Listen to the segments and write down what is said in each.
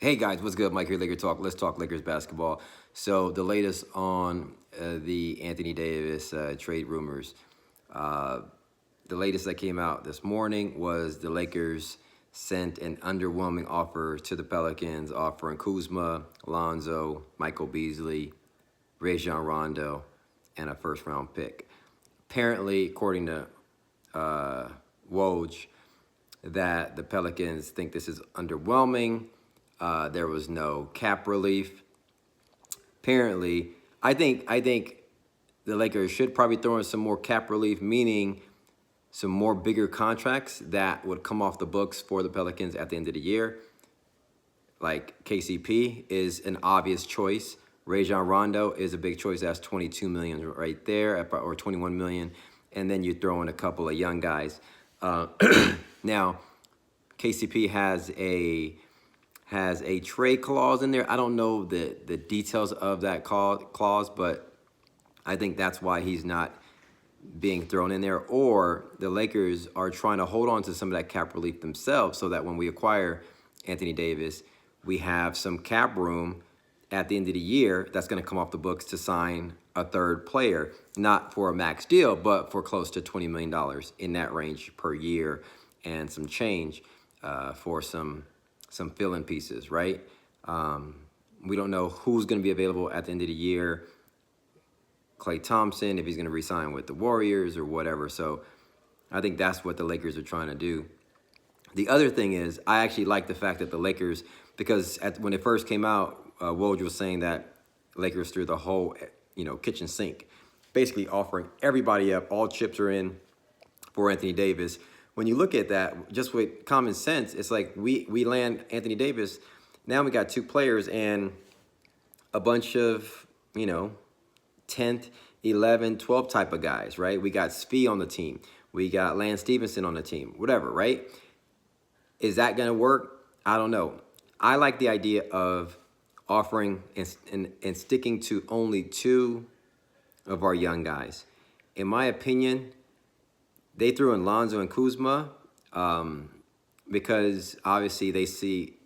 Hey guys, what's good? Mike here, Laker Talk. Let's talk Lakers basketball. So the latest on the Anthony Davis trade rumors. Uh, the latest that came out this morning was the Lakers sent an underwhelming offer to the Pelicans, offering Kuzma, Lonzo, Michael Beasley, Rajon Rondo, and a first-round pick. Apparently, according to Woj, that the Pelicans think this is underwhelming. There was no cap relief. Apparently, I think the Lakers should probably throw in some more cap relief, meaning some more bigger contracts that would come off the books for the Pelicans at the end of the year. Like KCP is an obvious choice. Rajon Rondo is a big choice. That's 22 million right there, or 21 million, and then you throw in a couple of young guys. Uh, now, KCP has a trade clause in there. I don't know the details of that clause, but I think that's why he's not being thrown in there. Or the Lakers are trying to hold on to some of that cap relief themselves so that when we acquire Anthony Davis, we have some cap room at the end of the year that's going to come off the books to sign a third player, not for a max deal, but for close to $20 million in that range per year and some change for some fill-in pieces, right? We don't know who's going to be available at the end of the year. Klay Thompson, if he's going to re-sign with the Warriors or whatever. So I think that's what the Lakers are trying to do. The other thing is, I actually like the fact that the Lakers, because when it first came out, Woj was saying that Lakers threw the whole, kitchen sink, basically offering everybody up. All chips are in for Anthony Davis. When you look at that, just with common sense, it's like we land Anthony Davis. Now we got two players and a bunch of, 10th, 11, 12 type of guys, right? We got Svi on the team. We got Lance Stevenson on the team, whatever, right? Is that going to work? I don't know. I like the idea of offering and sticking to only two of our young guys. In my opinion, they threw in Lonzo and Kuzma because obviously they see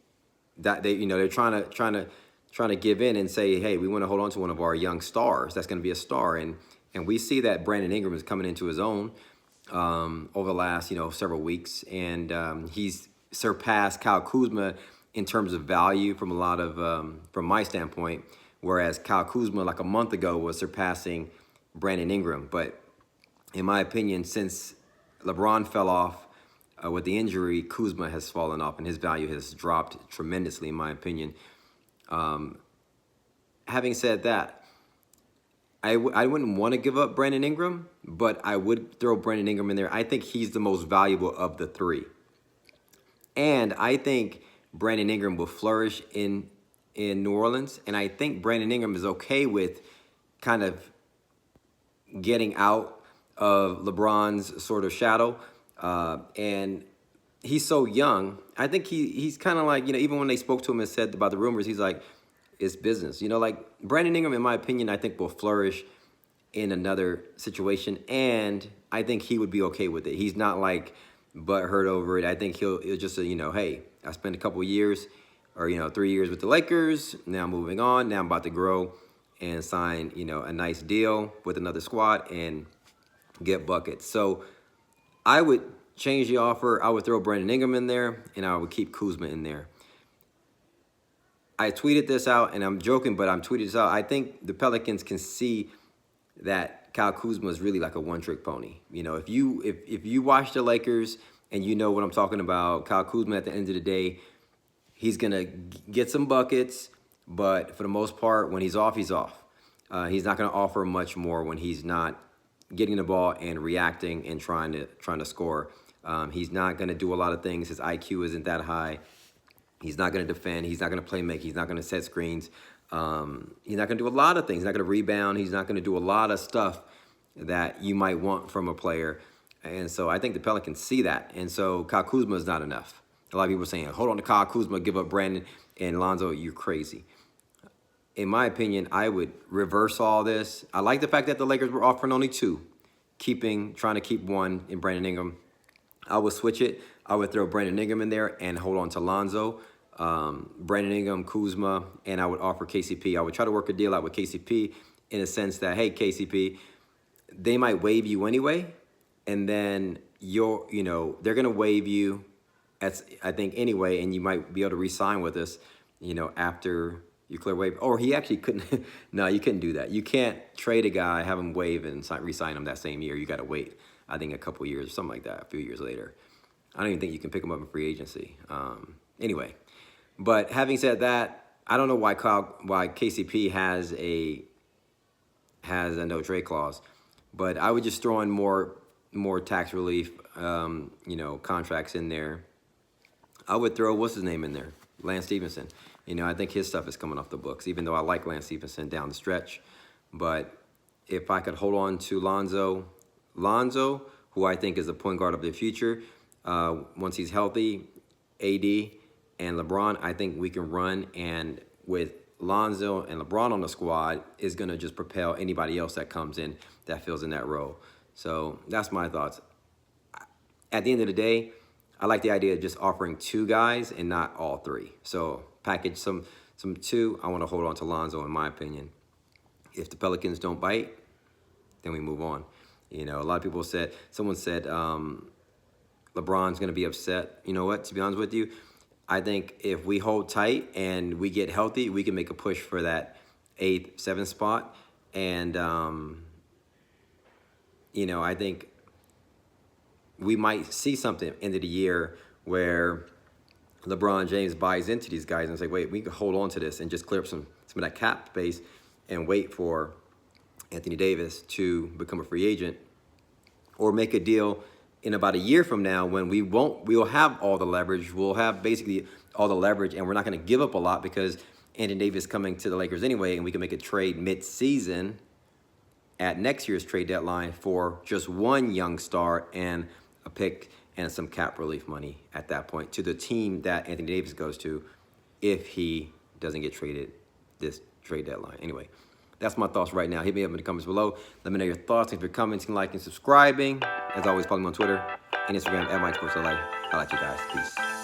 that they're trying to give in and say, hey, we want to hold on to one of our young stars. That's going to be a star, and we see that Brandon Ingram is coming into his own over the last several weeks, and he's surpassed Kyle Kuzma in terms of value from a lot of from my standpoint, whereas Kyle Kuzma like a month ago was surpassing Brandon Ingram. But in my opinion, since LeBron fell off with the injury, Kuzma has fallen off and his value has dropped tremendously, in my opinion. Having said that, I wouldn't want to give up Brandon Ingram, but I would throw Brandon Ingram in there. I think he's the most valuable of the three. And I think Brandon Ingram will flourish in New Orleans. And I think Brandon Ingram is okay with kind of getting out of LeBron's sort of shadow. And he's so young. I think he's kind of like, even when they spoke to him and said about the rumors, he's like, it's business. Like Brandon Ingram, in my opinion, I think will flourish in another situation. And I think he would be okay with it. He's not like butthurt over it. I think he'll just say, hey, I spent a couple of years or, 3 years with the Lakers. Now I'm moving on. Now I'm about to grow and sign, a nice deal with another squad and get buckets. So I would change the offer. I would throw Brandon Ingram in there, and I would keep Kuzma in there. I tweeted this out, and I'm joking, but I'm tweeting this out. I think the Pelicans can see that Kyle Kuzma is really like a one-trick pony. If you watch the Lakers and you know what I'm talking about, Kyle Kuzma at the end of the day, he's gonna get some buckets, but for the most part, when he's off, he's off. He's not gonna offer much more when he's not getting the ball and reacting and trying to score. He's not gonna do a lot of things. His IQ isn't that high. He's not going to defend. He's not going to play make. He's not going to set screens. He's not going to do a lot of things. He's not going to rebound. He's not going to do a lot of stuff that you might want from a player. And so I think the Pelicans see that. And so Kyle Kuzma is not enough. A lot of people are saying, hold on to Kyle Kuzma, give up Brandon and Lonzo. You're crazy. In my opinion, I would reverse all this. I like the fact that the Lakers were offering only two, trying to keep one in Brandon Ingram. I would switch it. I would throw Brandon Ingram in there and hold on to Lonzo. Brandon Ingram, Kuzma, and I would offer KCP. I would try to work a deal out with KCP in a sense that, hey, KCP, they might waive you anyway, and then they're gonna waive you, I think anyway, and you might be able to re-sign with us, after you clear waive. Or he actually couldn't. No, you couldn't do that. You can't trade a guy, have him waive, and re-sign him that same year. You got to wait, I think, a couple years or something like that, a few years later. I don't even think you can pick him up in free agency. Anyway, but having said that, I don't know why KCP has a no trade clause, but I would just throw in more tax relief, contracts in there. I would throw what's his name in there, Lance Stevenson. I think his stuff is coming off the books, even though I like Lance Stevenson down the stretch. But if I could hold on to Lonzo, who I think is the point guard of the future, once he's healthy, AD and LeBron, I think we can run. And with Lonzo and LeBron on the squad, is going to just propel anybody else that comes in that fills in that role. So that's my thoughts. At the end of the day, I like the idea of just offering two guys and not all three. So package some two. I want to hold on to Lonzo, in my opinion. If the Pelicans don't bite, then we move on. A lot of people someone said LeBron's going to be upset. You know what? To be honest with you, I think if we hold tight and we get healthy, we can make a push for that 8th, 7th spot. And, I think we might see something end of the year where LeBron James buys into these guys and say, wait, we can hold on to this and just clear up some of that cap space and wait for Anthony Davis to become a free agent, or make a deal in about a year from now when we'll have all the leverage. We'll have basically all the leverage, and we're not going to give up a lot because Anthony Davis is coming to the Lakers anyway, and we can make a trade mid-season at next year's trade deadline for just one young star and a pick and some cap relief money at that point to the team that Anthony Davis goes to if he doesn't get traded this trade deadline. Anyway, that's my thoughts right now. Hit me up in the comments below. Let me know your thoughts. Thanks for commenting, liking, subscribing. As always, follow me on Twitter and Instagram at MikeSportsLA. I'll let you guys. Peace.